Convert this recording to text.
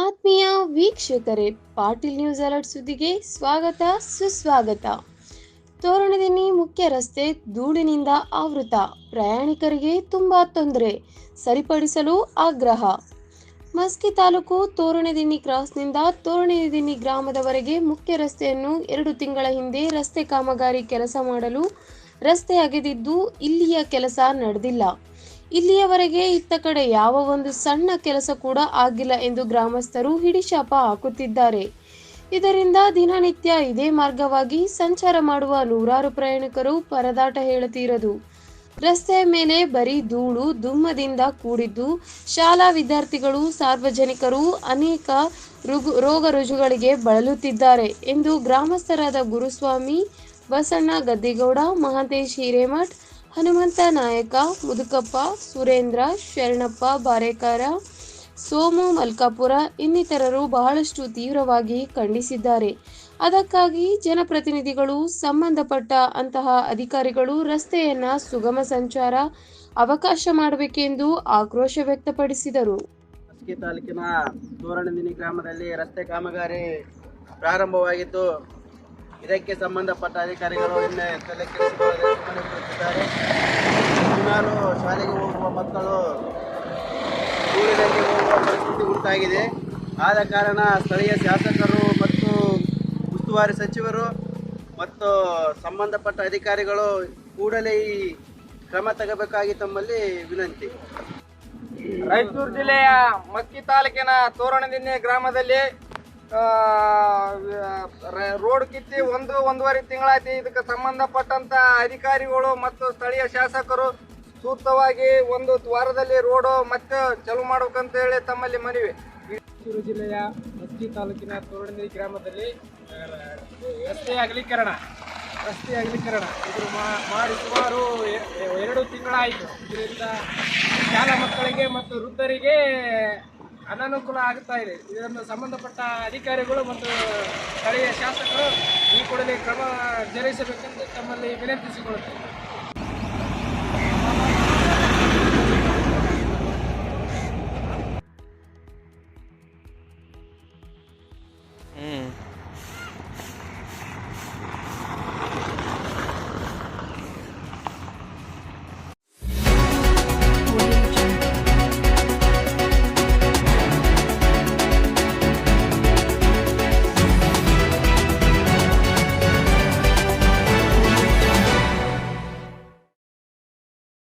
ಆತ್ಮೀಯ ವೀಕ್ಷಕರೇ, Patil news alert ಸುದ್ದಿಗೆ ಸ್ವಾಗತ ಸುಸ್ವಾಗತ. ತೋರಣದಿನ್ನಿ ಮುಖ್ಯ ರಸ್ತೆ ಧೂಳಿನಿಂದ ಆವೃತ, ಪ್ರಯಾಣಿಕರಿಗೆ ತುಂಬಾ ತೊಂದರೆ, ಸರಿಪಡಿಸಲು ಆಗ್ರಹ. ಮಸ್ಕಿ ತಾಲೂಕು ತೋರಣದಿನ್ನಿ ಕ್ರಾಸ್ನಿಂದ ತೋರಣದಿನ್ನಿ ಗ್ರಾಮದವರೆಗೆ ಮುಖ್ಯ ರಸ್ತೆಯನ್ನು 2 ತಿಂಗಳ ಹಿಂದೆ ರಸ್ತೆ ಕಾಮಗಾರಿ ಕೆಲಸ ಮಾಡಲು ರಸ್ತೆ ಅಗೆದಿದ್ದು ಇಲ್ಲಿಯ ಕೆಲಸ ನಡೆದಿಲ್ಲ. ಇಲ್ಲಿಯವರೆಗೆ ಇತ್ತ ಕಡೆ ಯಾವ ಒಂದು ಸಣ್ಣ ಕೆಲಸ ಕೂಡ ಆಗಿಲ್ಲ ಎಂದು ಗ್ರಾಮಸ್ಥರು ಹಿಡಿಶಾಪ ಹಾಕುತ್ತಿದ್ದಾರೆ. ಇದರಿಂದ ದಿನನಿತ್ಯ ಇದೇ ಮಾರ್ಗವಾಗಿ ಸಂಚಾರ ಮಾಡುವ ನೂರಾರು ಪ್ರಯಾಣಿಕರು ಪರದಾಟ ಹೇಳುತ್ತಿರದು. ರಸ್ತೆಯ ಮೇಲೆ ಬರೀ ಧೂಳು ದುಮ್ಮದಿಂದ ಕೂಡಿದ್ದು ಶಾಲಾ ವಿದ್ಯಾರ್ಥಿಗಳು ಸಾರ್ವಜನಿಕರು ಅನೇಕ ರೋಗ ರುಜುಗಳಿಗೆ ಬಳಲುತ್ತಿದ್ದಾರೆ ಎಂದು ಗ್ರಾಮಸ್ಥರಾದ ಗುರುಸ್ವಾಮಿ, ಬಸಣ್ಣ ಗದ್ದಿಗೌಡ, ಮಹಾಂತೇಶ್ ಹಿರೇಮಠ್, ಹನುಮಂತ ನಾಯಕ, ಮುದುಕಪ್ಪ, ಸುರೇಂದ್ರ, ಶರಣಪ್ಪ ಬಾರೇಕಾರ, ಸೋಮು ಮಲ್ಕಾಪುರ ಇನ್ನಿತರರು ಬಹಳಷ್ಟು ತೀವ್ರವಾಗಿ ಖಂಡಿಸಿದ್ದಾರೆ. ಅದಕ್ಕಾಗಿ ಜನಪ್ರತಿನಿಧಿಗಳು, ಸಂಬಂಧಪಟ್ಟ ಅಂತಹ ಅಧಿಕಾರಿಗಳು ರಸ್ತೆಯನ್ನ ಸುಗಮ ಸಂಚಾರ ಅವಕಾಶ ಮಾಡಬೇಕೆಂದು ಆಕ್ರೋಶ ವ್ಯಕ್ತಪಡಿಸಿದರು. ಮಸ್ಕಿ ತಾಲೂಕಿನ ತೋರಣದಿನ್ನಿ ಗ್ರಾಮದಲ್ಲಿ ರಸ್ತೆ ಕಾಮಗಾರಿ ಪ್ರಾರಂಭವಾಗಿದ್ದು ಇದಕ್ಕೆ ಸಂಬಂಧಪಟ್ಟ ಅಧಿಕಾರಿಗಳು ಇನ್ನೇ ತಲೆ ಕೆಡಿಸಿಕೊಳ್ಳದೆ ಸುಮ್ಮನೆ ಕುಳಿತಿದ್ದಾರೆ. ದಿನಾಲು ಶಾಲೆಗೆ ಹೋಗುವ ಮಕ್ಕಳು ಧೂಳಿನಲ್ಲಿ ಹೋಗುವ ಪರಿಸ್ಥಿತಿ ಉಂಟಾಗಿದೆ. ಆದ ಕಾರಣ ಸ್ಥಳೀಯ ಶಾಸಕರು ಮತ್ತು ಉಸ್ತುವಾರಿ ಸಚಿವರು ಮತ್ತು ಸಂಬಂಧಪಟ್ಟ ಅಧಿಕಾರಿಗಳು ಕೂಡಲೇ ಈ ಕ್ರಮ ತಗೋಬೇಕಾಗಿ ತಮ್ಮಲ್ಲಿ ವಿನಂತಿ. ರಾಯಚೂರು ಜಿಲ್ಲೆಯ ಮಸ್ಕಿ ತಾಲೂಕಿನ ತೋರಣದಿನ್ನಿ ಗ್ರಾಮದಲ್ಲಿ ರೋಡ್ ಕಿತ್ತಿ 1-1.5 ತಿಂಗಳಾಯ್ತು. ಇದಕ್ಕೆ ಸಂಬಂಧಪಟ್ಟಂತ ಅಧಿಕಾರಿಗಳು ಮತ್ತು ಸ್ಥಳೀಯ ಶಾಸಕರು ಸೂಕ್ತವಾಗಿ 1 ವಾರದಲ್ಲಿ ರೋಡ್ ಮತ್ತೆ ಚಾಲೂ ಮಾಡ್ಬೇಕಂತ ಹೇಳಿ ತಮ್ಮಲ್ಲಿ ಮನವಿ. ರಾಯಚೂರು ಜಿಲ್ಲೆಯ ಮಸ್ಕಿ ತಾಲೂಕಿನ ತೋರಣದಿನ್ನಿ ಗ್ರಾಮದಲ್ಲಿ ರಸ್ತೆ ಅಗಲೀಕರಣ ಇದ್ರ ಮಾಡಿ ಸುಮಾರು 2 ತಿಂಗಳಾಯಿತು. ಇದರಿಂದ ಶಾಲಾ ಮಕ್ಕಳಿಗೆ ಮತ್ತು ವೃದ್ಧರಿಗೆ ಅನಾನುಕೂಲ ಆಗ್ತಾ ಇದೆ. ಇದನ್ನು ಸಂಬಂಧಪಟ್ಟ ಅಧಿಕಾರಿಗಳು ಮತ್ತು ಸ್ಥಳೀಯ ಶಾಸಕರು ಈ ಕೂಡಲೇ ಕ್ರಮ ಜರುಗಿಸಬೇಕೆಂದು ತಮ್ಮಲ್ಲಿ ವಿನಂತಿಸಿಕೊಳ್ಳುತ್ತೇವೆ.